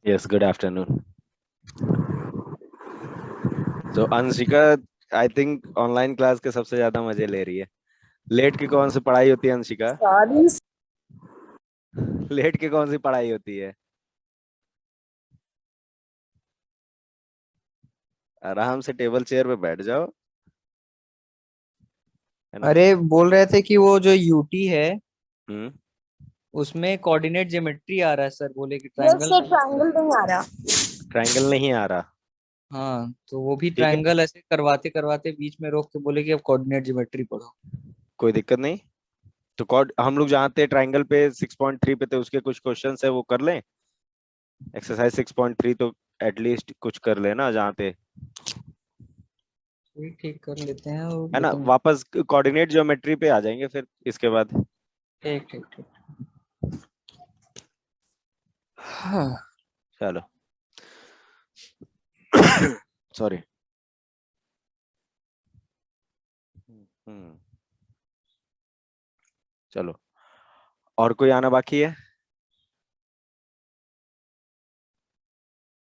Yes, good afternoon. So Anshika I think online class के सबसे ज्यादा मजे ले रही है। लेट की कौन सी पढ़ाई होती है अंशिका? लेट की कौन सी पढ़ाई होती है? आराम से टेबल चेयर पे बैठ जाओ, है ना? अरे बोल रहे थे कि वो जो यूटी है हम्म। उसमें कोऑर्डिनेट ज्योमेट्री आ रहा है। सर बोले कि यस ट्रायंगल सर, ट्रायंगल नहीं आ रहा। ट्रायंगल नहीं आ रहा। हाँ, तो वो भी ठीक है, ट्रायंगल ऐसे करवाते करवाते बीच में रोक के बोले कि अब कोऑर्डिनेट ज्योमेट्री पढ़ो। कोई दिक्कत नहीं। तो कॉर्ड हम लोग जहाँ थे ट्रायंगल पे 6.3 पे थे, उसके कुछ क्वेश्चंस है वो कर लें। एक्सरसाइज 6.3 तो एटलीस्ट कुछ कर लेना जहाँ थे, ठीक ठीक कर लेते हैं और है ना? लेकिन वापस कोऑर्डिनेट ज्योमेट्री पे आ जाएंगे फिर इसके बाद। ठीक ठीक ठीक। हाँ। चलो। सॉरी। हम्म। चलो, और कोई आना बाकी है?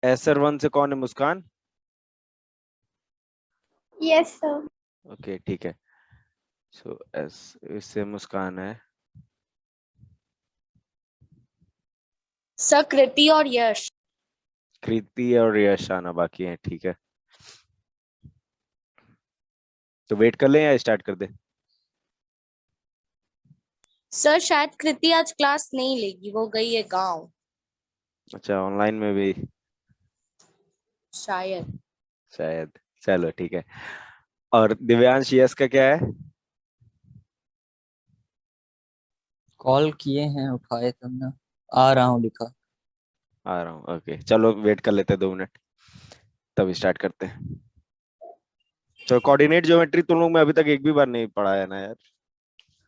एसर 1 से कौन है? मुस्कान। Yes sir. ओके ठीक है। सो एस इससे मुस्कान है। सर कृति और यश। कृति और यश आना बाकी है, ठीक है। तो वेट कर लें या स्टार्ट कर दे? सर शायद कृति आज क्लास नहीं लेगी, वो गई है गांव अच्छा, ऑनलाइन में भी शायद। शायद। चलो ठीक है। और दिव्यांश यश का क्या है? कॉल किए हैं, उठाए तब ना। आ रहा हूँ लिखा। आ रहा हूँ, ओके चलो वेट कर लेते हैं 2 मिनट, तब स्टार्ट करते हैं। तो कोऑर्डिनेट ज्योमेट्री तुम लोग में अभी तक एक भी बार नहीं पढ़ा है ना यार?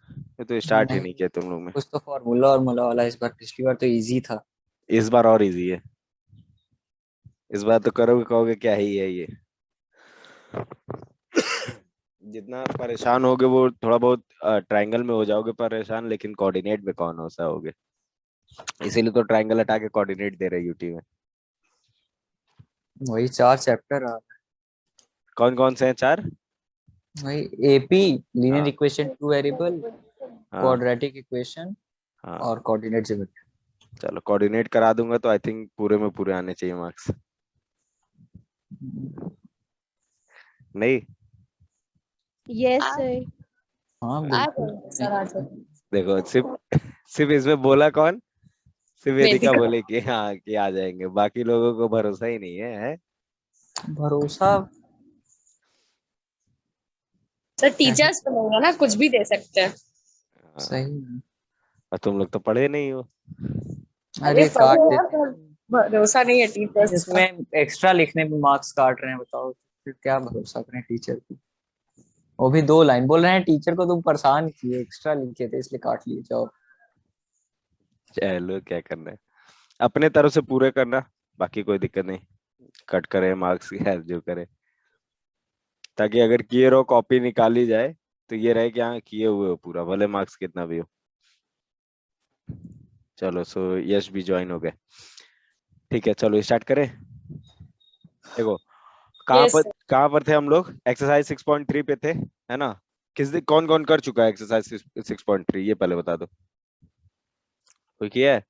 ये तो स्टार्ट ही नहीं, नहीं किया तुम लोग में। कुछ तो फॉर्मूला और मुला वाला इस बार, पिछली बार तो इजी था। इस बार और इजी है। इस बार तो करोगे कहोगे क्या ही है ये। जितना परेशान होगे वो थोड़ा बहुत ट्रायंगल में हो जाओगे परेशान, लेकिन कोऑर्डिनेट में कौन हो सा होगे। इसीलिए तो ट्रायंगल हटा के कोऑर्डिनेट दे रहे यूटी में। वही 4 चैप्टर आ कौन कौन से हैं 4? वही एपी, लीनियर हाँ इक्वेशन, टू वेरिएबल, हाँ क्वाड्रेटिक इक्वेशन हाँ। और कोऑर्डिनेट ज्योमेट्री। चलो कोऑर्डिनेट करा दूंगा तो आई थिंक पूरे में पूरे आने चाहिए मार्क्स। नहीं? Yes sir. हाँ आ बिल्कुल। गए सर, आ जाओ। देखो सिर्फ सिर्फ इसमें बोला कौन? सिर्फ वेदिका वेदिका। बोले कि हाँ कि आ जाएंगे, बाकी लोगों को भरोसा ही नहीं है? भरोसा सर क्या ही। टीचर्स तो नहीं है ना, कुछ भी दे सकते हैं। हाँ, सही है। और तुम लोग तो पढ़े नहीं हो। अरे अरे पढ़े काट हैं देते पर हैं। भरोसा नहीं है टीचर्स का। इसमें एक्स्ट्रा लिखने में मार्क्स काट रहे हैं, बताओ फिर क्या भरोसा करें टीचर की। वो भी 2 लाइन बोल रहे हैं, टीचर को तुम परेशान किए, एक्स्ट्रा लिखे थे इसलिए काट लिए, जाओ। चलो क्या करना है, अपने तरफ से पूरे करना, बाकी कोई दिक्कत नहीं। कट करे मार्क्स या जो करे, ताकि अगर किए रहो कॉपी निकाली जाए तो ये रहे कि हाँ किए हुए हो पूरा, भले मार्क्स कितना भी हो। चलो सो यश भी ज्वाइन हो गए। ठीक है चलो स्टार्ट करें। देखो, यस सर। कहाँ पर थे हम लोग? एक्सरसाइज 6.3 पे थे, है ना? किस दिन कौन कौन कर चुका है एक्सरसाइज 6.3, ये पहले बता दो। कोई किया है?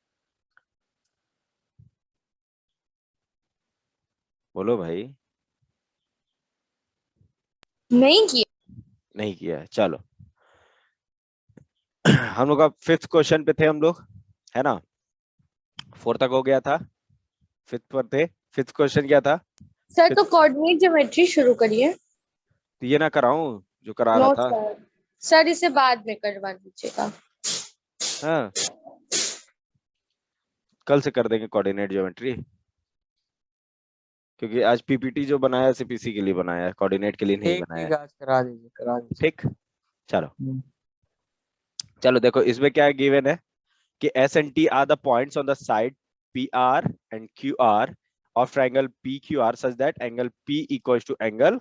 बोलो भाई। नहीं किया। नहीं किया है, चलो। हम लोग का 5th क्वेश्चन पे थे हम लोग, है ना? 4 तक हो गया था, 5th पर थे। 5th क्वेश्चन क्या था? सर तो 5th कोऑर्डिनेट ज्योमेट्री शुरू करिए। तो ये ना कराऊं जो करा रहा नो था? सर, सर इसे बाद में करवा दीजिएगा। हाँ, कल से कर देंगे कोऑर्डिनेट ज्योमेट्री, क्योंकि आज पीपीटी जो बनाया सिर्फ इसी के लिए बनाया है, कोऑर्डिनेट के लिए नहीं ठीक बनाया ठीक, है। आज करा दीजिए करा दीजिए। ठीक, चलो। हम्म। चलो देखो इसमें क्या गिवन है कि S and T are the points on the side P R and Q are of triangle P Q R such that angle P equals to angle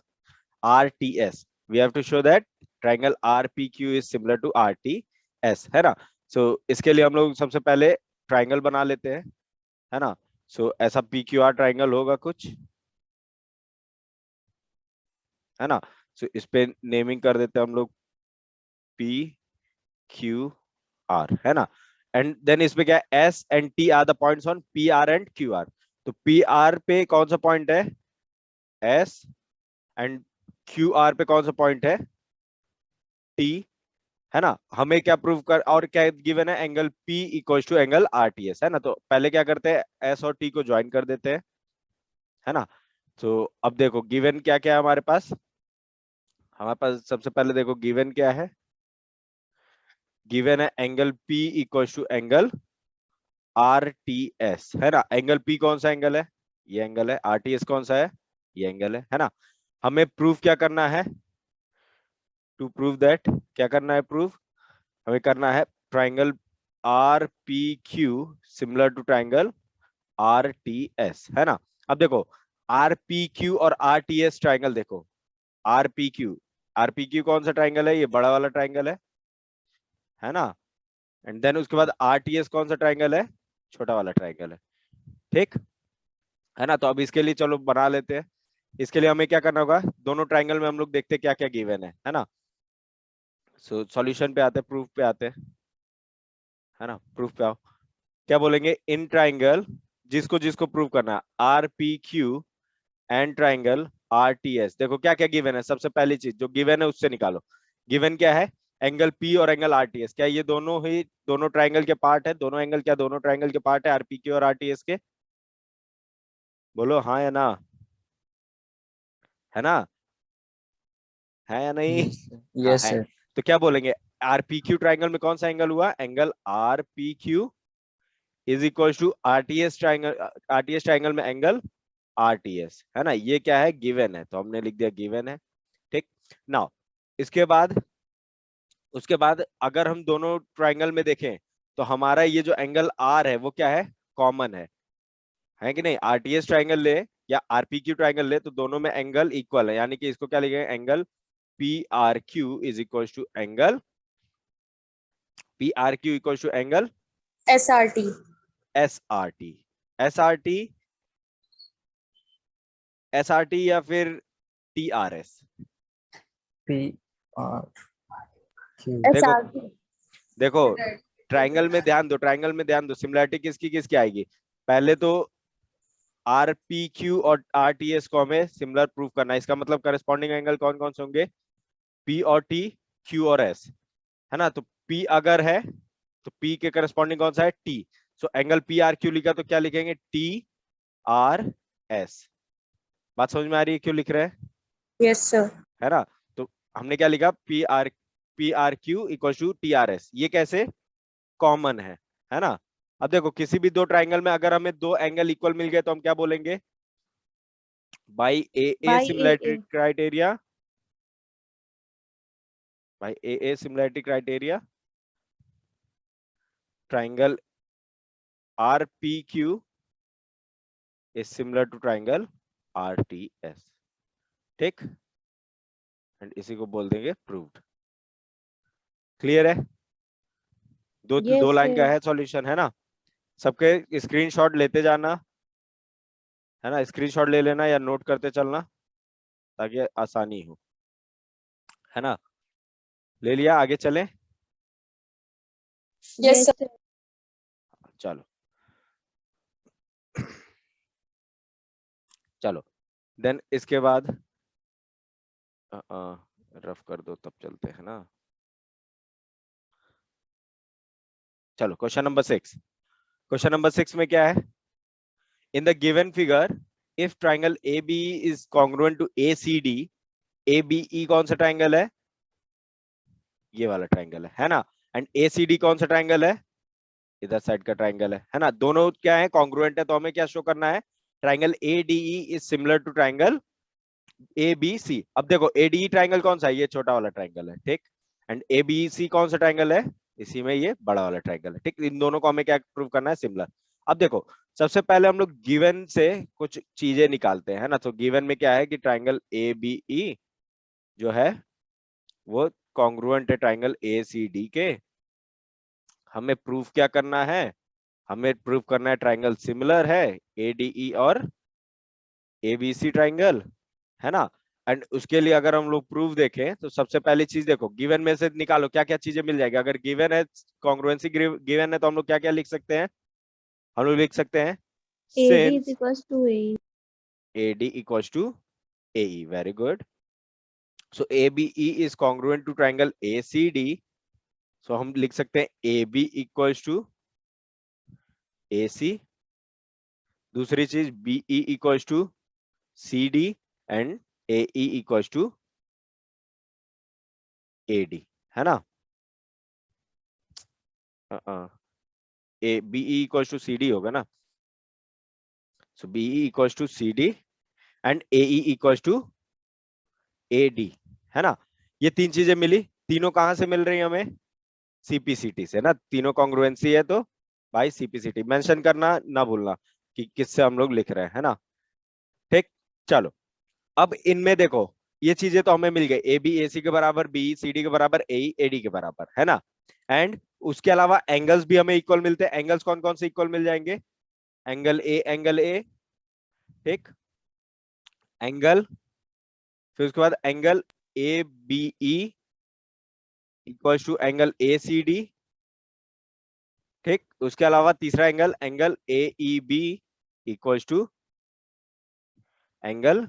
R T S. We have to show that triangle R P Q is similar to R T S, है ना? सो इसके लिए हम लोग सबसे पहले triangle बना लेते हैं, है ना? सो ऐसा पी क्यू आर ट्राइंगल होगा कुछ, है ना। सो इस पे नेमिंग कर देते हैं हम लोग पी क्यू आर, है ना। एंड देन इसमें क्या है, S and T are the points on P R and Q are. तो पी आर पे कौन सा पॉइंट है, एस, एंड क्यू आर पे कौन सा पॉइंट है, टी, है ना। हमें क्या प्रूव कर, और क्या गिवन है, angle P equal to angle R T S, है ना। तो पहले क्या करते हैं, एस और टी को ज्वाइन कर देते हैं, है ना। तो अब देखो गिवन क्या क्या है हमारे पास, सबसे पहले देखो गिवन क्या है, गिवन है angle P equal to angle RTS, है ना। एंगल P कौन सा एंगल है, ये एंगल है। RTS कौन सा है, ये एंगल है ना। हमें प्रूफ क्या करना है, टू प्रूव दैट, क्या करना है प्रूफ, हमें करना है triangle RPQ similar to triangle RTS, है ना। अब देखो RPQ और RTS ट्राइंगल, देखो RPQ कौन सा ट्राइंगल है, ये बड़ा वाला ट्राइंगल है ना। एंड देन उसके बाद RTS कौन सा ट्राइंगल है, छोटा वाला ट्राइंगल है, ठीक है ना। तो अब इसके लिए चलो बना लेते हैं। इसके लिए हमें क्या करना होगा, दोनों ट्राइंगल में हम लोग देखते हैं क्या क्या गिवन है ना। सो सॉल्यूशन पे आते हैं, प्रूफ पे आते हैं, है ना। प्रूफ पे आओ, क्या बोलेंगे, इन ट्राइंगल, जिसको जिसको प्रूव करना है, RPQ एंड ट्राइंगल RTS, देखो क्या क्या गिवन है। सबसे पहली चीज जो गिवन है उससे निकालो, गिवन क्या है, एंगल P और एंगल RTS, क्या ये दोनों ट्राइंगल के पार्ट है, दोनों एंगल क्या दोनों ट्राइंगल के पार्ट है RPQ और RTS के, बोलो हाँ या ना, है ना, है या नहीं, हाँ यस है। सर। तो क्या बोलेंगे, RPQ ट्राइंगल में कौन सा एंगल हुआ, angle RPQ is equal to RTS triangle में एंगल RTS, है ना। ये क्या है, गिवन है, तो हमने लिख दिया गिवन है, ठीक। नाउ इसके बाद, उसके बाद अगर हम दोनों ट्राइंगल में देखें तो हमारा ये जो एंगल R है वो क्या है, कॉमन है कि नहीं। RTS ट्राइंगल ले या RPQ ट्राइंगल ले तो दोनों में एंगल इक्वल है, यानी कि इसको क्या लिखेंगे, angle PRQ is equal to angle PRQ equal to angle SRT। SRT, SRT, SRT या फिर TRS। P R Q. देखो SRT। देखो ट्राइंगल में ध्यान दो, ट्राइंगल में ध्यान दो, सिमिलरिटी किसकी किसकी आएगी, पहले तो RPQ और RTS को हमें सिमिलर प्रूफ करना है। इसका मतलब करस्पॉन्डिंग एंगल कौन कौन से होंगे, P और T, Q और S, है ना। तो P अगर है तो P के करस्पॉन्डिंग कौन सा है, T। सो एंगल PRQ लिखा तो क्या लिखेंगे, TRS। बात समझ में आ रही है क्यों लिख रहे हैं, यस सर। है ना। तो हमने क्या लिखा, PRQ इक्वल टू TRS, ये कैसे, कॉमन है ना। अब देखो किसी भी दो ट्राइंगल में अगर हमें दो एंगल इक्वल मिल गए तो हम क्या बोलेंगे, by AA by similarity AA। Criteria, by AA similarity criteria triangle RPQ is similar to triangle RTS, ठीक। एंड इसी को बोल देंगे प्रूव्ड। क्लियर है, दो यस लाइन का सर। है सॉल्यूशन, है ना। सबके स्क्रीनशॉट लेते जाना, है ना, स्क्रीनशॉट ले लेना या नोट करते चलना ताकि आसानी हो, है ना। ले लिया, आगे चले, यस सर। चलो चलो देन इसके बाद रफ कर दो तब चलते हैं ना। चलो क्वेश्चन नंबर 6, क्वेश्चन नंबर 6 में क्या है, in the given figure if triangle AB is congruent to ACD, ABE कौन सा ट्राइंगल है, ये वाला ट्राइंगल है ना। एंड ACD कौन सा ट्राइंगल है, इधर साइड का ट्राइंगल है ना। दोनों क्या है, कॉन्ग्रुएंट है, तो हमें क्या शो करना है, triangle ADE is similar to triangle ABC। अब देखो ADE ट्राइंगल कौन सा है, ये छोटा वाला ट्राइंगल है, ठीक। एंड ABC कौन सा ट्राइंगल है, इसी में ये बड़ा वाला ट्राइंगल है, ठीक। इन दोनों को हमें क्या प्रूव करना है, सिमिलर। अब देखो सबसे पहले हम लोग गिवन से कुछ चीजें निकालते हैं, है ना। तो गिवन में क्या है कि ट्राइंगल ABE जो है वो कॉन्ग्रुएंट है ट्राइंगल ACD के। हमें प्रूफ क्या करना है, हमें प्रूव करना है ट्राइंगल सिमिलर है ADE और ABC ट्राइंगल, है ना। एंड उसके लिए अगर हम लोग प्रूफ देखें तो सबसे पहली चीज देखो, गिवन में से निकालो क्या क्या चीजें मिल जाएगी। अगर गिवन है, कॉन्ग्रुएंसी गिवन है, तो हम लोग क्या क्या लिख सकते हैं, हम लोग लिख सकते हैं AD is since equals to AE. AD equals to AE, very good. So ABE is congruent to triangle ACD, so हम लिख सकते हैं AB equals to AC. दूसरी चीज BE equals to CD and AE equals to AD, है ना। BE equals to CD होगा ना, so BE equals to CD and AE equals to AD, है ना। ये तीन चीजें मिली, तीनों कहां से मिल रही है हमें, CPCT से ना। तीनों कॉन्ग्रुएंसी है तो भाई CPCT मेंशन करना ना भूलना कि किससे हम लोग लिख रहे हैं, है ना। ठीक, चलो अब इनमें देखो, ये चीजें तो हमें मिल गई, AB AC के बराबर, BE CD के बराबर, AE AD के बराबर, है ना। एंड उसके अलावा एंगल्स भी हमें इक्वल मिलते हैं। एंगल्स कौन कौन से इक्वल मिल जाएंगे, एंगल A, ठीक, एंगल, फिर उसके बाद angle ABE equals to angle ACD, ठीक। उसके अलावा तीसरा angle, angle AEB equals to angle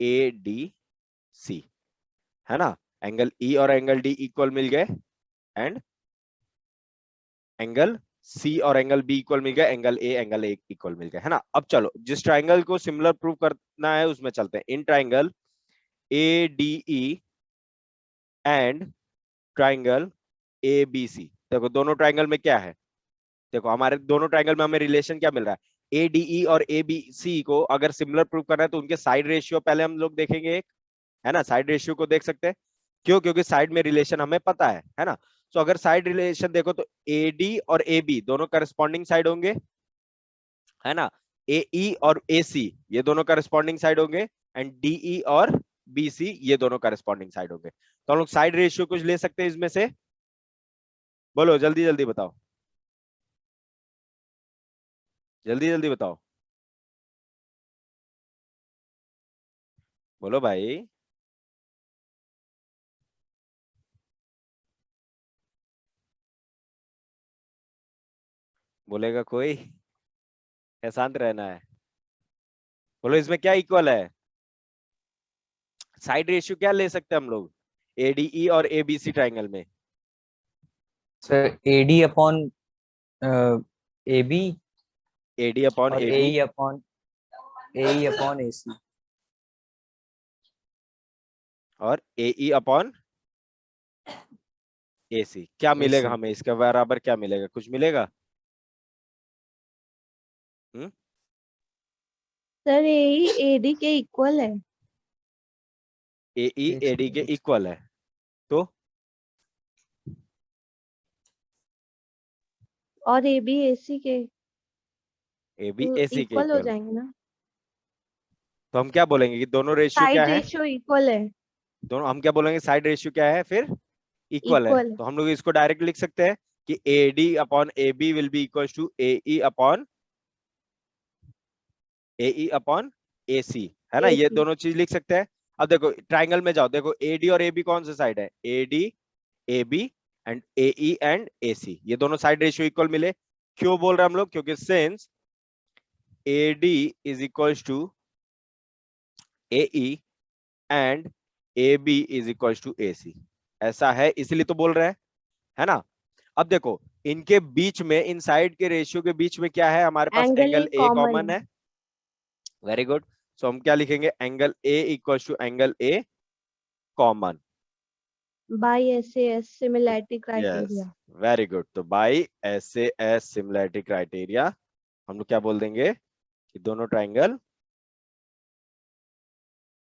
ADC, है ना। एंगल E और एंगल D इक्वल मिल गए, एंड एंगल C और एंगल B इक्वल मिल गए, एंगल A इक्वल मिल गए, है ना। अब चलो जिस ट्राइंगल को सिमिलर प्रूव करना है उसमें चलते हैं। In triangle ADE and triangle ABC, देखो दोनों ट्राइंगल में क्या है, देखो हमारे दोनों ट्राइंगल में हमें रिलेशन क्या मिल रहा है, ADE और ABC को अगर सिमिलर प्रूव करना है तो उनके साइड रेशियो पहले हम लोग देखेंगे एक, है ना। साइड रेशियो को देख सकते हैं, क्यों, क्योंकि साइड में रिलेशन हमें पता है ना। तो अगर साइड रिलेशन देखो तो AD और AB दोनों करस्पॉन्डिंग साइड होंगे, है ना। AE और AC ये दोनों करस्पॉन्डिंग साइड होंगे, एंड DE और BC ये दोनों करस्पॉन्डिंग साइड होंगे। तो हम लोग साइड रेशियो कुछ ले सकते हैं इसमें से, बोलो जल्दी जल्दी बताओ, जल्दी जल्दी बताओ, बोलो भाई। बोलेगा कोई या शांत रहना है, बोलो इसमें क्या इक्वल है, साइड रेशियो क्या ले सकते हैं हम लोग ADE और ABC ट्राइंगल में, sir AD upon AB AD upon और AB AE अपॉन AC। और AE अपॉन AC। क्या मिलेगा AC हमें इसके बराबर, क्या मिलेगा, कुछ मिलेगा। हम्म, सर AE AD के इक्वल है AE एक AD के सेकंड। इक्वल है, तो और AB AC के AB तो AC के इक्वल हो इक्वल, जाएंगे ना। तो हम क्या बोलेंगे कि दोनों रेशियो क्या साइड है, रेशियो इक्वल है, दोनों हम क्या बोलेंगे, साइड रेशियो क्या है फिर इक्वल है। इक्वल है। तो हम लोग इसको डायरेक्ट लिख सकते हैं कि AD upon AB will be equal to AE upon AC, है ना। ये AC दोनों चीज लिख सकते हैं। अब देखो ट्राइंगल में जाओ, देखो AD और AB कौन सा साइड है, AD AB and AE and AC, ये दोनों साइड रेशियो इक्वल मिले। क्यों बोल रहे हैं हम लोग, क्योंकि since AD is equal to AE and AB is equal to AC, ऐसा है इसलिए तो बोल रहे हैं, है ना। अब देखो इनके बीच में, इन साइड के रेशियो के बीच में क्या है, हमारे पास angle angle A A common common है, वेरी गुड। सो हम क्या लिखेंगे, angle A equal to angle A common, by SAS similarity yes, criteria. Very good. तो बाई SAS सिमिलैरिटी क्राइटेरिया हम लोग क्या बोल देंगे कि दोनों ट्राइंगल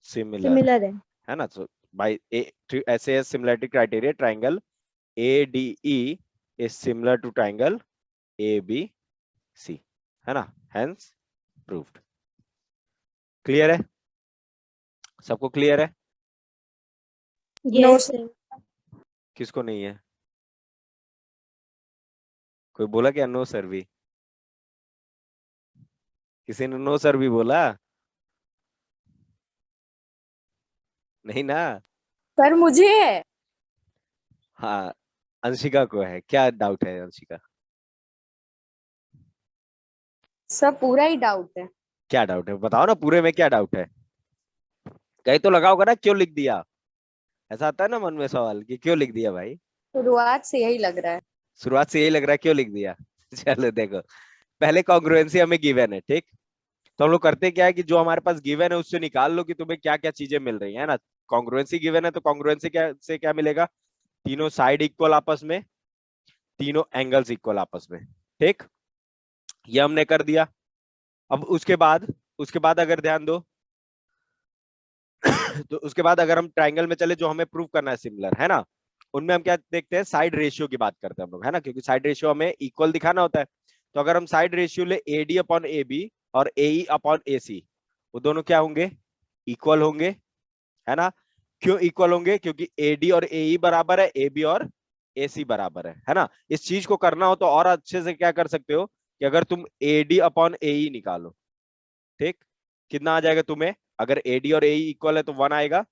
सिमिलर सिमिलर है। है ना। तो by SAS similarity criteria triangle ADE is similar to triangle ABC, है ना, हेंस प्रूव्ड। क्लियर है, सबको क्लियर है, यस सर। किसको नहीं है, कोई बोला क्या नो सर भी, किसी ने नो सर भी बोला? नहीं ना? पर मुझे है। हाँ, अंशिका को है। क्या डाउट है अंशिका? सब पूरा ही डाउट है। क्या डाउट है बताओ ना, पूरे में क्या डाउट है? कहीं तो लगा होगा ना क्यों लिख दिया। ऐसा आता है ना मन में सवाल कि क्यों लिख दिया भाई। शुरुआत से यही लग रहा है। शुरुआत से यही लग रहा है क्यों लिख दिया। चलो देखो, पहले कॉन्ग्रुएंसी हमें गिवन है, ठीक। तो हम लोग करते क्या है कि जो हमारे पास गिवन है उससे निकाल लो कि तुम्हें क्या क्या चीजें मिल रही है ना। कॉन्ग्रुएंसी गिवन है तो कॉन्ग्रुएंसी क्या से क्या मिलेगा? तीनों साइड इक्वल आपस में, तीनों एंगल्स इक्वल आपस में, ठीक। ये हमने कर दिया। अब उसके बाद अगर ध्यान दो तो उसके बाद अगर हम ट्राइंगल में चले जो हमें प्रूव करना है सिमिलर, है ना, उनमें हम क्या देखते हैं, साइड रेशियो की बात करते हैं हम लोग, है ना, क्योंकि साइड रेशियो हमें इक्वल दिखाना होता है। तो अगर हम साइड रेशियो ले AD अपॉन AB और AE अपॉन AC, वो दोनों क्या होंगे? इक्वल होंगे, है ना। क्यों इक्वल होंगे? क्योंकि AD और AE बराबर है, AB और AC बराबर है ना। इस चीज को करना हो तो और अच्छे से क्या कर सकते हो कि अगर तुम AD अपॉन AE निकालो, ठीक, कितना आ जाएगा तुम्हें? अगर AD और AE इक्वल है तो 1 आएगा।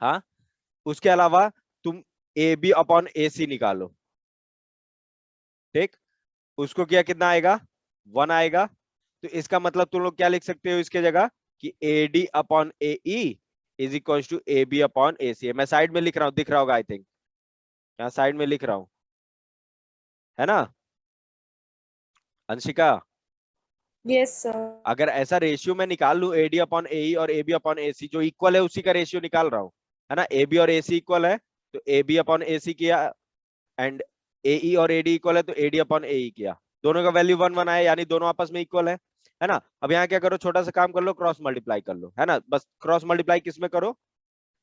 हाँ, उसके अलावा तुम AB अपॉन AC निकालो, ठीक, उसको किया कितना आएगा? 1 आएगा। तो इसका मतलब तुम लोग क्या लिख सकते हो इसके जगह कि AD upon AE is equal to AB upon AC। मैं साइड में लिख रहा हूं, दिख रहा होगा आई थिंक, यहाँ साइड में लिख रहा हूं, है ना अंशिका। Yes sir. अगर ऐसा रेशियो मैं निकाल लूं AD अपॉन AE और AB अपॉन AC जो इक्वल है उसी का रेशियो निकाल रहा हूं, है ना। AB और AC इक्वल है तो AB अपॉन AC किया, एंड AE और AD इक्वल है तो AD अपॉन AE किया। दोनों का वैल्यू 1 1 आया, यानी दोनों आपस में इक्वल है ना। अब यहाँ क्या करो, छोटा सा काम कर लो, क्रॉस मल्टीप्लाई कर लो, है ना। बस क्रॉस मल्टीप्लाई किस में करो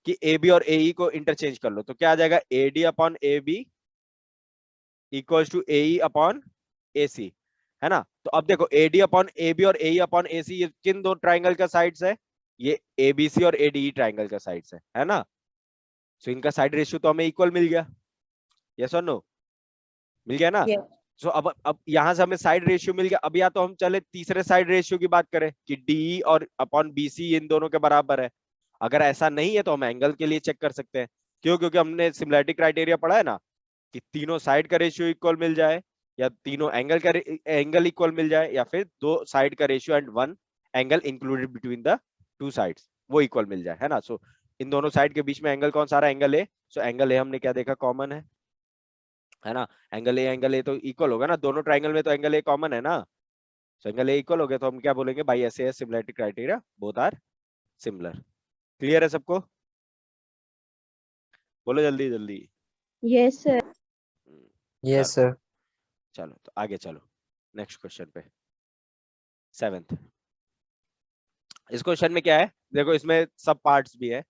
कि AB और AE को इंटरचेंज कर लो, तो क्या आ जाएगा? AD upon AB equal to AE upon AC, है ना। तो अब देखो AD अपॉन AB और AE अपॉन AC ये किन दो ट्राइंगल का साइड्स है? ये ABC और ADE ट्राइंगल का साइड्स है ना। सो इनका साइड रेशियो तो हमें इक्वल मिल गया, यस और नो? मिल गया ना। यस। सो अब यहां से हमें साइड रेशियो मिल गया। अब या तो हम चले तीसरे साइड रेशियो की बात करें कि DE और अपॉन BC इन दोनों के बराबर है। अगर ऐसा नहीं है तो हम एंगल के लिए चेक कर सकते हैं। क्यों? क्योंकि हमने सिमिलैरिटी क्राइटेरिया पढ़ा है ना कि तीनों साइड का रेशियो इक्वल मिल जाए, या तीनों एंगल का एंगल इक्वल मिल जाए, या फिर दो साइड का ratio and one angle included between the two sides वो इक्वल मिल जाए, है ना। सो इन दोनों साइड के बीच में एंगल कौन सा रहा? Angle A. So angle A हमने क्या देखा? कॉमन है ना। एंगल ए तो इक्वल होगा ना, दोनों ट्राइंगल में तो एंगल ए कॉमन है ना। सो एंगल ए इक्वल हो गया तो हम क्या बोलेंगे भाई? ऐसे है similarity criteria, both are similar. Clear है सबको? बोलो जल्दी जल्दी। Yes sir. यस चलो सर। चलो तो आगे चलो नेक्स्ट क्वेश्चन पे, 7th। इस क्वेश्चन में क्या है देखो, इसमें सब पार्ट्स भी है।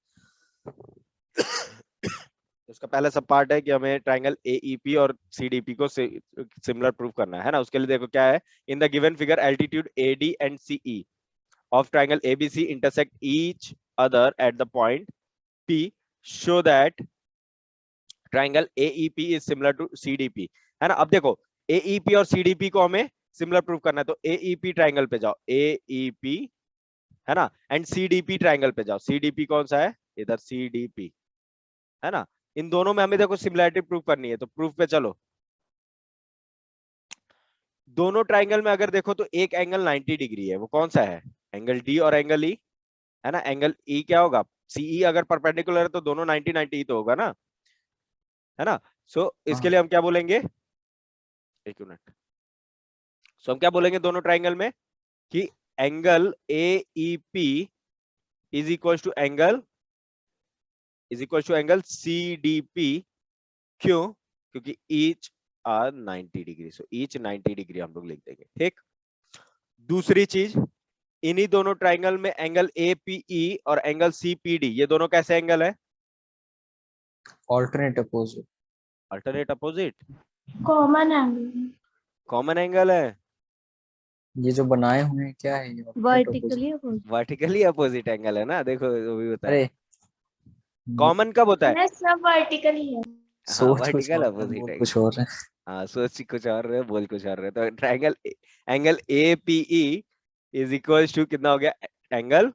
उसका पहला सब पार्ट है कि हमें ट्राइंगल AEP और CDP को सिमिलर प्रूव करना है ना। उसके लिए देखो क्या है, in the given figure altitude AD and CE of triangle ABC intersect each other at the point P, show that triangle AEP is similar to CDP, है ना। अब देखो AEP और CDP को हमें सिमिलर प्रूव करना है, तो AEP ट्राइंगल पे जाओ, AEP, है ना, एंड CDP ट्राइंगल पे जाओ। CDP कौन सा है? इधर CDP, है ना। इन दोनों में हमें देखो सिमिलैरिटी प्रूव करनी है, तो प्रूफ पे चलो। दोनों ट्राइंगल में अगर देखो तो एक एंगल 90 डिग्री है, वो कौन सा है? एंगल D और एंगल E, है ना। एंगल E क्या होगा? CE अगर परपेंडिकुलर है तो दोनों 90 90 ही तो होगा ना, है ना। सो इसके हाँ। लिए हम क्या बोलेंगे, एक मिनट। सो हम क्या बोलेंगे दोनों ट्राइंगल में कि angle AEP is equal to angle CDP। क्यों? क्योंकि each are 90 degree, so each 90 degree हम लोग लिख देंगे, ठीक। दूसरी चीज, इन्हीं दोनों ट्राइंगल में एंगल APE और एंगल CPD ये दोनों कैसे एंगल है? Alternate opposite. Alternate opposite, common angle. Common angle है, ये जो बनाए हुए हैं क्या है? ये alternate opposite. Vertically opposite. Vertically opposite angle है ना। देखो वो भी होता है। अरे कॉमन कब होता है? मैं सब वर्टिकली है। हाँ, सोच कुछ वर्टिकल और है, अपोजिट बोल एंगल। कुछ और है। हाँ, सोच कुछ और रहे, बोल कुछ और रहे। तो triangle angle APE is equal to कितना हो गया एंगल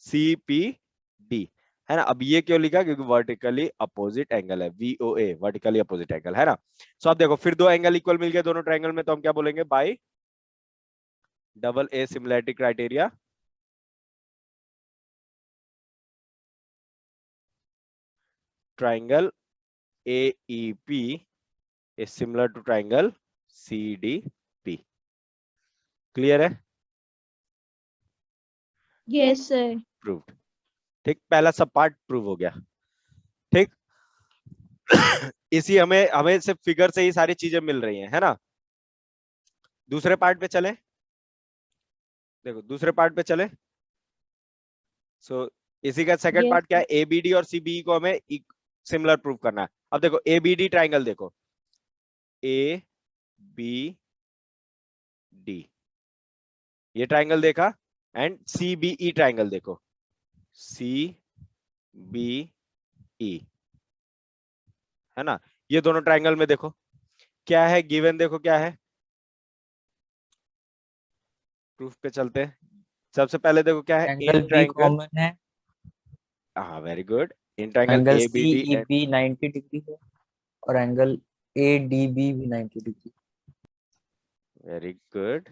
CPD, है ना। अब ये क्यों लिखा, क्योंकि वर्टिकली अपोजिट एंगल है, VOA वर्टिकली अपोजिट एंगल, है ना। सो अब देखो फिर दो एंगल इक्वल मिल गए दोनों ट्रायंगल में, तो हम क्या बोलेंगे, by double A similarity criteria, triangle AEP is similar to triangle CDP। Clear है? Yes sir. प्रूव्ड। ठीक, पहला सब पार्ट प्रूव हो गया। ठीक इसी हमें हमें सिर्फ फिगर से ही सारी चीजें मिल रही हैं, है ना। दूसरे पार्ट पे चले, देखो दूसरे पार्ट पे चले। सो इसी का सेकंड Yes, पार्ट क्या है, ABD और CBE को हमें सिमिलर प्रूव करना है। अब देखो ABD ट्राइंगल देखो, ABD ये ट्राइंगल देखा, एंड CBE ट्राइंगल देखो, CBE, है ना। ये दोनों ट्राइंगल में देखो क्या है गिवन, देखो क्या है, प्रूफ पे चलते हैं। सबसे पहले देखो क्या है, angle in B triangle, common है, हाँ very good, in triangle angle ABD and, CEB 90 degree है और एंगल ADB भी 90 डिग्री। Very good.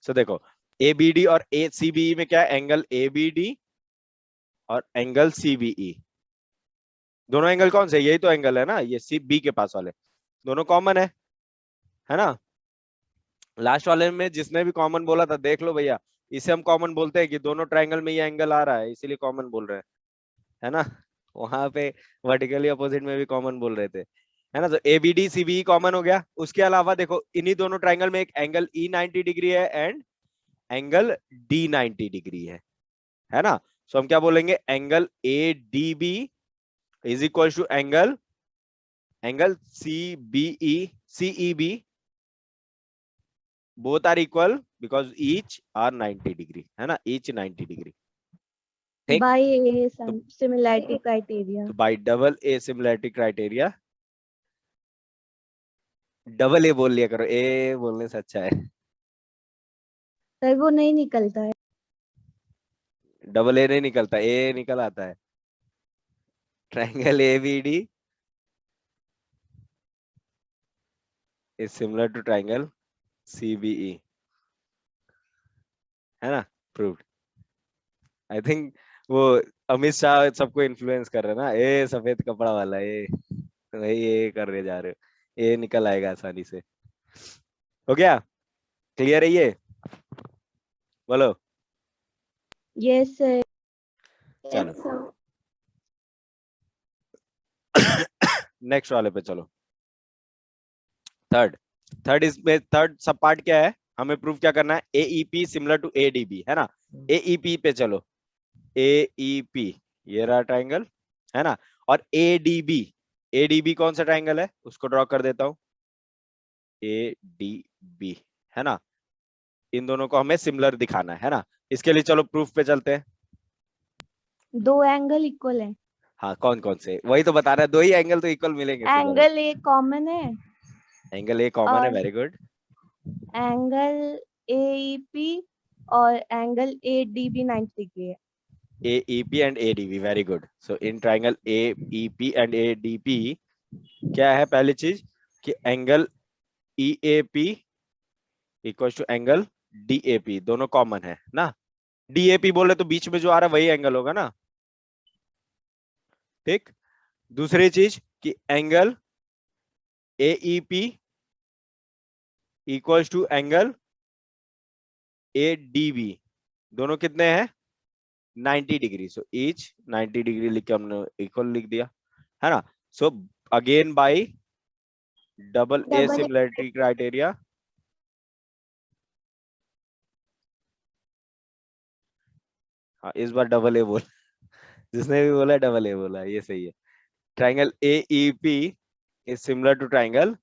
सो देखो ABD और CBE में क्या है, एंगल ABD और एंगल CBE, दोनों एंगल कौन से, यही तो एंगल है ना, ये CB के पास वाले दोनों कॉमन है ना। लास्ट वाले में जिसने भी कॉमन बोला था देख लो भैया, इसे हम कॉमन बोलते हैं कि दोनों ट्राइंगल में ये एंगल आ रहा है, इसीलिए कॉमन बोल रहे हैं, है ना। वहां पे वर्टिकली अपोजिट में भी कॉमन बोल रहे थे, है ना। तो ABD CBE कॉमन हो गया। उसके अलावा देखो इन्हीं दोनों ट्राइंगल में एक एंगल E 90 डिग्री है एंड एंगल D 90 डिग्री है ना। सो हम क्या बोलेंगे, angle ADB is equal to angle CEB, both are equal because each are 90 degree, है ना, each 90 डिग्री। ठीक, बाय ए तो similarity criteria. By double A similarity criteria, double A बोल लिया करो, ए बोलने से अच्छा है। सर वो नहीं निकलता है। डबल ए नहीं निकलता, ए निकल आता है। Triangle ABD is similar to triangle CBE, है ना, प्रूव्ड। आई थिंक वो अमित शाह सबको इन्फ्लुएंस कर रहे हैं ना, ए सफेद कपड़ा वाला, ए वही ये कर रहे जा रहे हो, ए निकल आएगा आसानी से। हो गया, क्लियर है ये, बोलो। Yes sir. चलो नेक्स्ट वाले पे चलो। थर्ड थर्ड इसमें थर्ड सब पार्ट क्या है, हमें प्रूव क्या करना है, AEP सिमिलर टू ADB, है ना। AEP पे चलो, AEP ये रहा ट्राइंगल, है ना। और ADB कौन सा ट्राइंगल है, उसको ड्रॉ कर देता हूं, ADB, है ना। इन दोनों को हमें सिमिलर दिखाना है ना। इसके लिए चलो प्रूफ पे चलते हैं। दो एंगल इक्वल है। हाँ कौन कौन से, वही तो बता रहा है, दो ही एंगल तो इक्वल मिलेंगे सीधा। एंगल ए कॉमन है एंगल ए कॉमन है, और वेरी गुड। एंगल AEP और एंगल ADB 90 डिग्री है। AEP and ADB, very good. So in triangle AEP and ADP क्या है, पहली चीज कि angle EAP equal to angle DAP, दोनों कॉमन है ना। DAP बोले तो बीच में जो आ रहा है वही एंगल होगा ना। ठीक, दूसरी चीज कि angle AEP equal to angle ADB, दोनों कितने हैं, 90 डिग्री। सो ईच 90 डिग्री लिख के हमने इक्वल लिख दिया, है ना। So again bye double A similarity criteria, हाँ इस बार डबल ए बोल, जिसने भी बोला डबल ए बोला, ये सही है। Triangle AEP is similar to triangle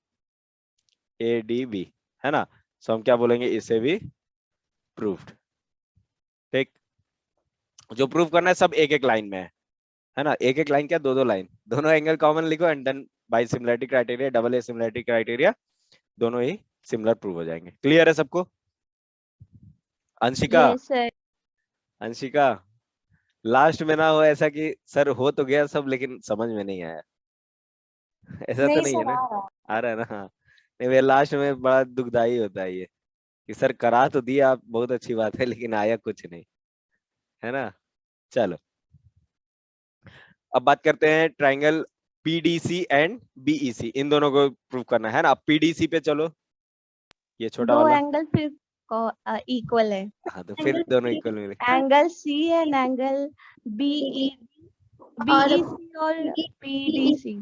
ADB, है ना। सो हम क्या बोलेंगे, इसे भी प्रूव्ड। ठीक, जो प्रूव करना है सब एक एक लाइन में है ना, एक एक लाइन क्या, दो दो लाइन, दोनों एंगल कॉमन लिखो and then by similarity criteria, double A similarity criteria, दोनों ही सिमिलर प्रूव हो जाएंगे। क्लियर है सबको? Anshika, yes sir. Anshika, last में ना हो ऐसा कि सर हो तो गया सब लेकिन समझ में नहीं आया, ऐसा तो नहीं नहीं है सर ना? आ रहा है। आ रहा है ना? हाँ, नहीं वे लास्ट में बड़ा दुखदाई होता है ये, कि सर करा तो दिया आप, बहुत अच्छी बात है, लेकिन आया कुछ नहीं, है ना? चलो, अब बात करते हैं ट्राइंगल पीडीसी एंड बीईसी, इन दोनों को प्रूव करना है ना। अब पीडीसी पे चलो, ये छोटा दो वाला। एंगल फिर इक्वल है। हाँ, तो फिर दोनों इक्वल मिले। Angle C and angle BE और बीईसी और पीडीसी।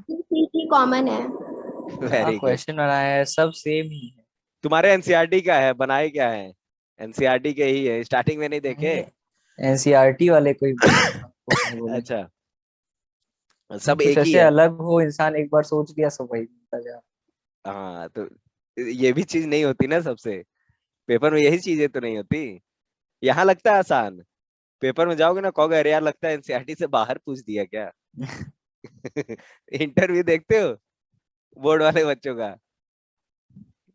कॉमन है। हाँ वेरी गुड। क्वेश्चन बनाया है, सब सेम ही है। तुम्हारे एनसीईआरटी का है, बनाए क्या है? एनसीईआरटी के ही है, स्टार्टिंग में नहीं देखे? नहीं, एनसीईआरटी वाले कोई नहीं बोले। अच्छा, नहीं, सब कुछ एक ही ऐसे है। अलग हो, इंसान एक बार सोच लिया सब वही बनता जा। हाँ, तो ये भी चीज नहीं होती ना सबसे, पेपर में यही चीजें तो नहीं होती। यहाँ लगता है आसान, पेपर में जाओगे ना कहोगे अरे यार लगता है एनसीईआरटी से बाहर पूछ दिया क्या। इंटरव्यू देखते हो बोर्ड वाले बच्चों का,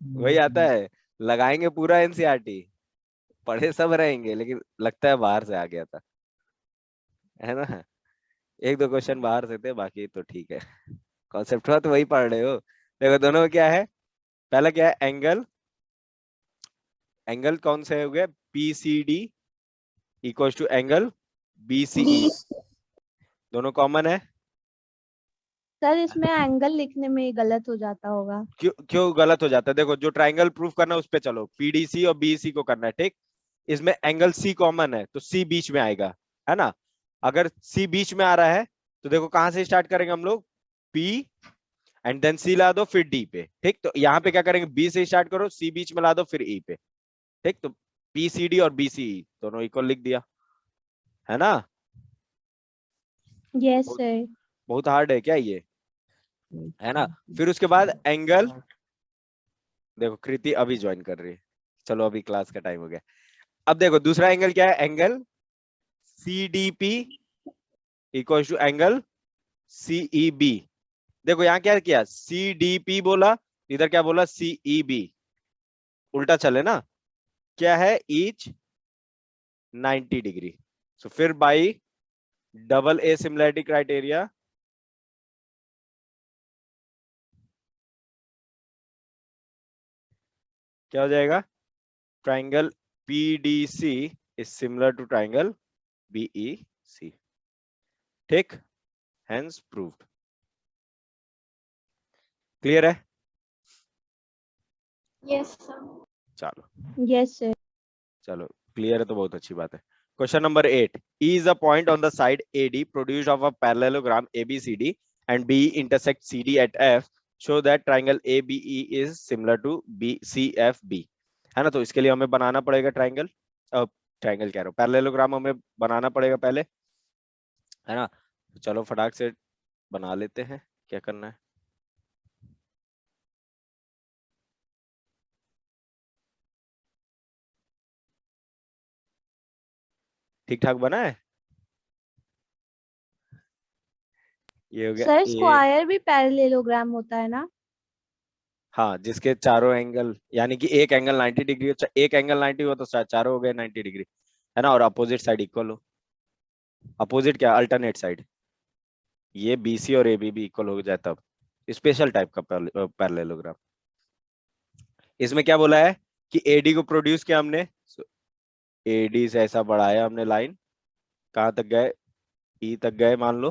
वही आता है, लगाएंगे पूरा एनसीईआरटी, पढ़े सब रहेंगे लेकिन लगता है बाहर से आ गया था, है ना? एक दो क्वेश्चन बाहर से थे, बाकी तो ठीक है, कॉन्सेप्ट हुआ तो वही पढ़ रहे हो। देखो दोनों में क्या है, पहला क्या है, एंगल, एंगल कौन से हो गए, P C D equal to angle B C E, दोनों कॉमन है। सर इसमें एंगल लिखने में गलत हो जाता होगा। क्यों क्यों गलत हो जाता है? देखो जो ट्राइंगल प्रूफ करना है उस पे चलो, पीडीसी और बीसी को करना है, ठीक। इसमें एंगल सी कॉमन है तो सी बीच में आएगा, है ना? अगर सी बीच में आ रहा है तो देखो कहां से स्टार्ट करेंगे हम लोग, पी एंड देन सी ला दो फिर डी पे, ठीक। तो यहाँ पे क्या करेंगे, बी से स्टार्ट करो, सी बीच में ला दो फिर ई पे, ठीक। तो पी सी डी और बी सी ई दोनों इक्वल लिख दिया, है ना? यस बहुत सर। बहुत हार्ड है क्या ये, है ना? फिर उसके बाद एंगल, देखो कृति अभी ज्वाइन कर रही है, चलो अभी क्लास का टाइम हो गया। अब देखो दूसरा एंगल क्या है, angle C D P equal to angle CE B. देखो यहाँ क्या किया, सी डी पी बोला, इधर क्या बोला, सीई बी, उल्टा चले ना, क्या है, ईच 90 डिग्री। सो फिर by double A similarity criteria, क्या हो जाएगा, triangle PDC is similar to triangle BEC, ठीक, हेंस प्रूव्ड। क्लियर है? यस चलो यस सर। चलो, क्लियर है तो बहुत अच्छी बात है। Question number 8, E is a point on the side AD produced of a parallelogram ABCD and BE intersect CD at F, show that triangle ABE is similar to BCFB, है ना? तो इसके लिए हमें बनाना पड़ेगा ट्राइंगल, ट्राइंगल कह रहा हूँ, पैरेललोग्राम हमें बनाना पड़ेगा पहले, है ना? तो चलो फटाक से बना लेते हैं, क्या करना है। ठीक ठाक बना है, ये हो गया सर ए, स्क्वायर भी पैरेललोग्राम होता है ना? हाँ जिसके चारों एंगल, यानी कि एक एंगल 90 डिग्री हो, एक एंगल 90 हो तो चारों हो गए 90 डिग्री, है ना? और अपोजिट साइड इक्वल हो, अपोजिट क्या, अल्टरनेट साइड, ये बीसी और एबी भी इक्वल हो जाए तब स्पेशल टाइप का पैरेललोग्राम। इसमें क्या बोला है कि एडी को प्रोड्यूस किया हमने, एडी से ऐसा बढ़ाया हमने लाइन, कहाँ तक गए, ई तक गए मान लो,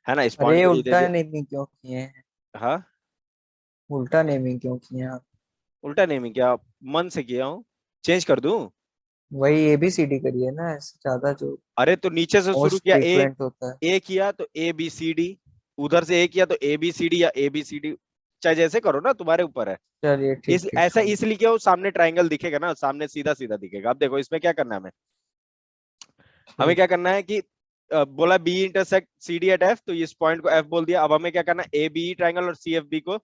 है ना? इस पॉइंट अरे को ई दे उल्टा दिया। नेमिंग क्यों किए हैं? हाँ, उल्टा नेमिंग क्यों किए हैं आप? उल्टा नेमिंग क्या, मन से किया हूँ, चेंज कर दूं? वही एबीसीडी करिए ना, ऐसे ज्यादा जो अरे तो नीचे से शुरू मोस्ट किया, फ्रीक्वेंट होता है। ए किया तो ए बी सी डी, उधर से ए किया तो ए बी सी डी या ए बी सी डी, चाहे जैसे करो ना, तुम्हारे ऊपर है। चलिए ठीक इस ठीक ऐसा समझ। इसलिए क्या, सामने ट्राइंगल दिखेगा ना, सामने सीधा सीधा दिखेगा। अब देखो इसमें क्या करना है हमें, हमें ठीक। क्या करना है कि बोला B intersect C D at F, तो इस पॉइंट को एफ बोल दिया। अब हमें क्या करना है, ए बी ट्राइंगल और सी एफ बी को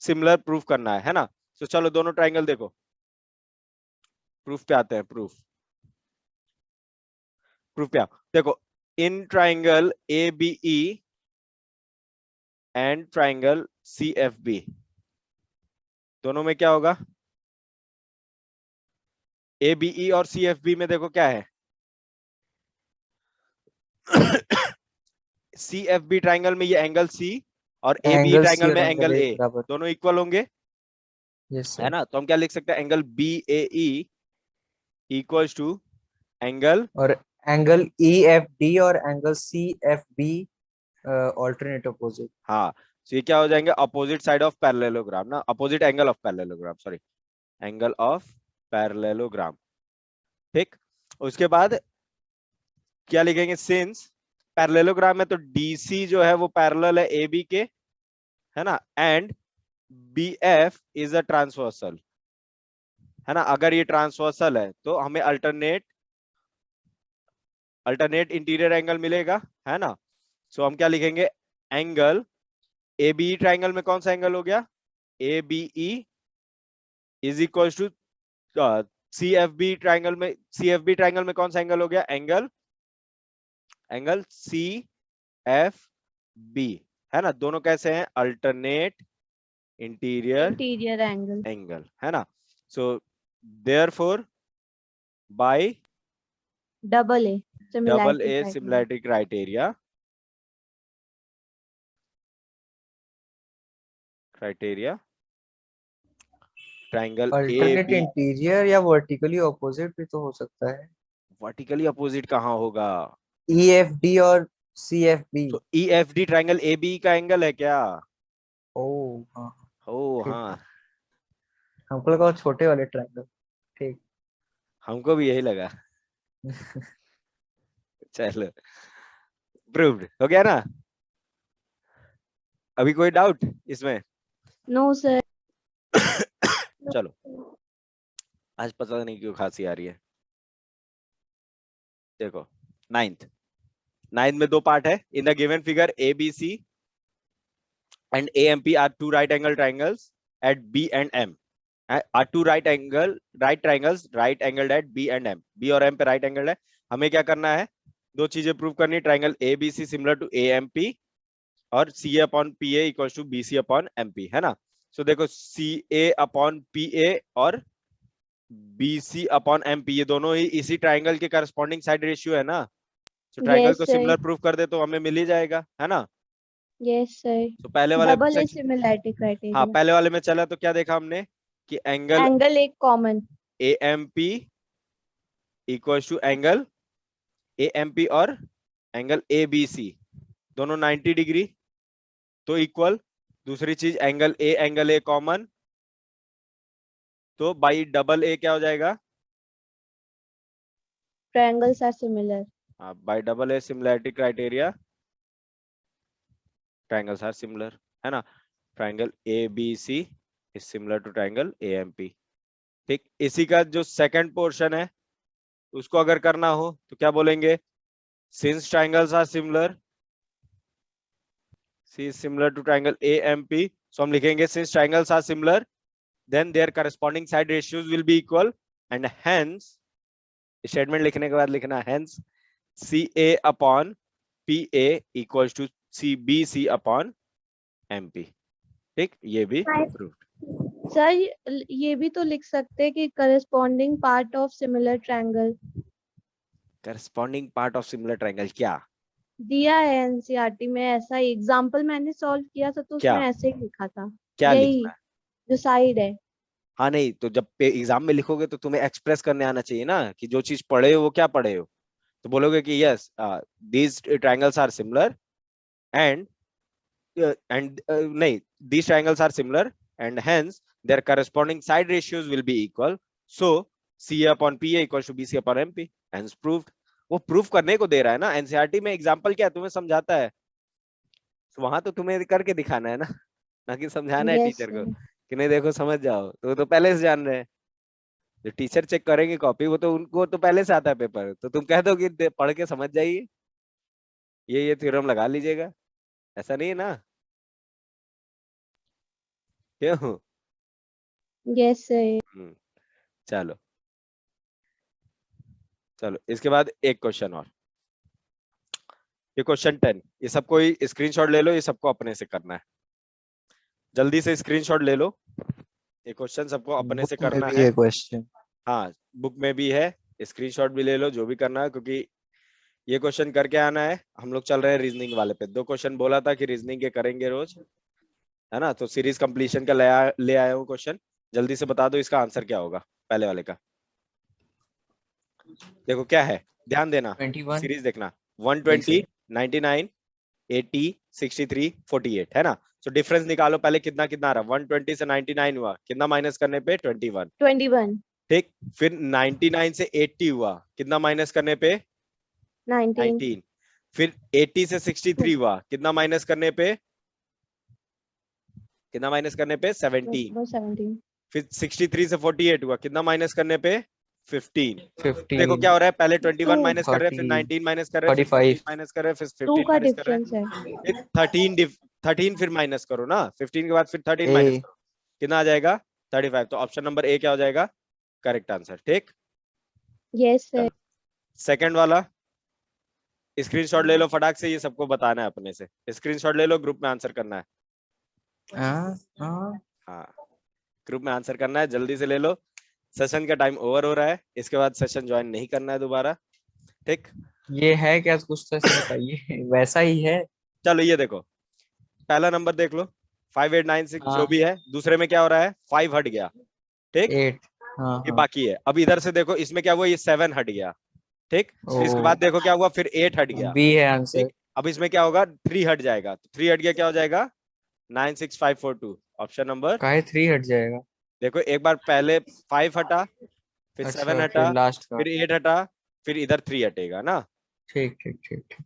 सिमिलर प्रूफ करना है ना? तो चलो दोनों ट्राइंगल देखो, प्रूफ पे आते हैं, प्रूफ, प्रूफ पे आओ। देखो इन triangle A B E and triangle C F B, दोनों में क्या होगा, ABE और CFB में देखो क्या है CFB ट्राइंगल में ये एंगल C और ABE एंगल सी ट्राइंगल और में एंगल एंगल ए A बराबर। दोनों इक्वल होंगे, यस है सर। ना। तो हम क्या लिख सकते हैं, angle BAE equals to angle, और एंगल EFD और एंगल CFB ऑल्टरनेट अपोजिट। हाँ, तो ये क्या हो जाएंगे, अपोजिट साइड ऑफ पैरेललोग्राम ना, opposite angle of parallelogram, sorry, angle of parallelogram. ठीक, उसके बाद क्या लिखेंगे, सिंस पैरेललोग्राम में तो DC जो है वो पैरेलल है AB के, है ना, and BF is a transversal, है ना। अगर ये ट्रांसवर्सल है तो हमें अल्टरनेट इंटीरियर एंगल मिलेगा, है ना। सो हम क्या लिखेंगे, एंगल ABE ट्राइंगल में कौन सा एंगल हो गया, ABE is equal to CFB triangle में कौन सा एंगल हो गया, एंगल CFB, है ना। दोनों कैसे हैं, अल्टरनेट इंटीरियर एंगल है ना। So therefore by double A similarity criteria triangle alternate AB, interior या वर्टिकली ऑपोजिट भी तो हो सकता है। वर्टिकली अपोजिट कहाँ होगा, EFD और CFB। तो EFD ट्राइंगल AB का एंगल है क्या, ओ हाँ, ओ ठीक है। हाँ, हमको लगा वो छोटे वाले ट्रायंगल। ठीक। हमको भी यही लगा। चलो, प्रूव्ड हो गया ना। अभी कोई डाउट इसमें? No sir. चलो, आज पता नहीं क्यों खांसी आ रही है। देखो, नाइन्थ में दो पार्ट है। In the given figure ABC and AMP are two right angle triangles at B and M. Are two right triangles right angled at B and M. B और M पे right angled है। हमें क्या करना है, दो चीजें प्रूव करनी, triangle ABC similar to AMP और CA upon PA equal to BC upon MP, है ना। सो देखो, CA अपॉन PA और BC अपॉन MP ये दोनों ही इसी ट्राइंगल के करस्पॉन्डिंग साइड रेशियो है ना। तो ट्राइंगल यस को सर, सिमिलर प्रूफ कर दे तो हमें मिल ही जाएगा, है ना। Yes sir. तो पहले वाले डबल ए सिमिलैरिटी हाँ, क्राइटेरिया। पहले वाले में चला तो क्या देखा हमने कि एंगल एंगल एक common. AMP equal to angle AMP और एंगल ABC दोनों 90 डिग्री तो इक्वल। दूसरी चीज एंगल A कॉमन, तो बाई डबल A क्या हो जाएगा, triangles are similar. By double A similarity criteria triangles are similar, है ना। Triangle ABC is similar to triangle AMP। ठीक, इसी का जो सेकंड पोर्शन है उसको अगर करना हो तो क्या बोलेंगे, since triangles are similar, C is similar to triangle AMP, so हम लिखेंगे since triangles are similar then their corresponding side ratios will be equal and hence statement लिखने के बाद लिखना hence CA upon PA equals to CBC upon MP। ठीक, ये भी proved. Sir ये भी तो लिख सकते हैं कि corresponding part of similar triangle. Corresponding part of similar triangle क्या दिया है एनसीईआरटी में, ऐसा एग्जांपल मैंने सॉल्व किया था तो क्या उसमें ऐसे ही लिखा था। क्या यही लिखना है, जो साइड है। हाँ नहीं तो जब एग्जाम में लिखोगे तो तुम्हें एक्सप्रेस करने आना चाहिए ना कि जो चीज पढ़े हो वो क्या पढ़े हो। तो बोलोगे कि yes these triangles are similar and nahi, these triangles are similar and hence their corresponding side ratios will be equal, so CA upon PA equals to BC upon MP, hence proved। वो proof करने को दे रहा है ना, NCERT में example क्या है तुम्हें समझाता है, तो वहां तो तुम्हें करके दिखाना है ना, ना कि समझाना है यस टीचर को सर। कि नहीं देखो समझ जाओ, तो वो तो पहले से जान रहे हैं। जो टीचर चेक करेंगे कॉपी वो तो उनको तो पहले से आता है पेपर, तो तुम कह दो कि पढ़ के समझ जाइए, ये थ्योरम लगा लीजिएगा, ऐसा नहीं है ना, क्यों। Yes sir. चलो इसके बाद एक क्वेश्चन और, ये क्वेश्चन 10, ये सबको स्क्रीनशॉट ले लो, ये सबको अपने से करना है, जल्दी से स्क्रीनशॉट ले लो, ये क्वेश्चन सबको अपने से बुक में करना भी है। है क्वेश्चन। हाँ बुक में भी है, स्क्रीनशॉट भी ले लो, जो भी करना है, क्योंकि ये क्वेश्चन करके आना है। हम लोग चल रहे हैं रीजनिंग वाले पे। 2 क्वेश्चन बोला था कि रीजनिंग के करेंगे रोज, है ना। तो सीरीज कंप्लीशन का ले आया हूँ क्वेश्चन। जल्दी से बता दो इसका आंसर क्या होगा पहले वाले का। देखो क्या है, ध्यान देना, 21 सीरीज देखना। एक 120, सेकंड 99, 80, 63, 48, है ना। तो डिफरेंस निकालो पहले, कितना कितना आ रहा है। 120 से 99 हुआ, कितना माइनस करने पे 21, 21, ठीक। फिर 99 से 80 हुआ, कितना माइनस करने पे 19, 19। फिर 80 से 63 हुआ, कितना माइनस करने पे 17। 17, फिर 63 से 48 हुआ, कितना माइनस करने पे 15। देखो 15 क्या हो रहा है, पहले 21 2, माइनस कर रहे हैं, फिर 30 19 माइनस कर रहे हैं, फिर 14 35 माइनस कर रहे हैं, फिर 2 15 का माइनस कर रहे डिफरेंस है। हैं, फिर 13 फिर माइनस करो ना, 15 के बाद फिर 13 माइनस ए करो, कितना आ जाएगा 35। तो ऑप्शन नंबर ए क्या हो जाएगा, करेक्ट आंसर, ठीक। Yes sir. चलो सेकंड वाला, स्क्रीनशॉट ले लो फटाक से, ये सबको बताना है अपने से। स्क्रीनशॉट ले लो, ग्रुप में आंसर करना है। हाँ हाँ हाँ ग्रुप में आंसर करना है, जल्दी से ले लो, सेशन का टाइम ओवर हो रहा है, इसके बाद सेशन ज्वाइन नहीं करना है दोबारा, ठीक। ये है क्या, कुछ तो ऐसे बताइए वैसा ही है। चलो ये देखो, पहला नंबर देख लो, 5896 जो हाँ भी है, दूसरे में क्या हो रहा है 5 हट गया, ठीक। 8 हाँ ये हाँ बाकी है। अब इधर से देखो, इसमें क्या हुआ, ये 7 हट गया, ठीक। फिर इसके बाद ओ देखो क्या हुआ, फिर 8 हट गया, बी है आंसर। ठीक। अब इसमें क्या होगा, 3 हट जाएगा, तो 3 हट गया क्या हो जाएगा 96542, ऑप्शन नंबर। काहे 3 हट जाएगा। देखो एक बार पहले 5 हटा, फिर 7 अच्छा हटा, फिर लास्ट का। फिर 8 हटा, फिर इधर 3 हटेगा ना। ठीक ठीक ठीक ठीक।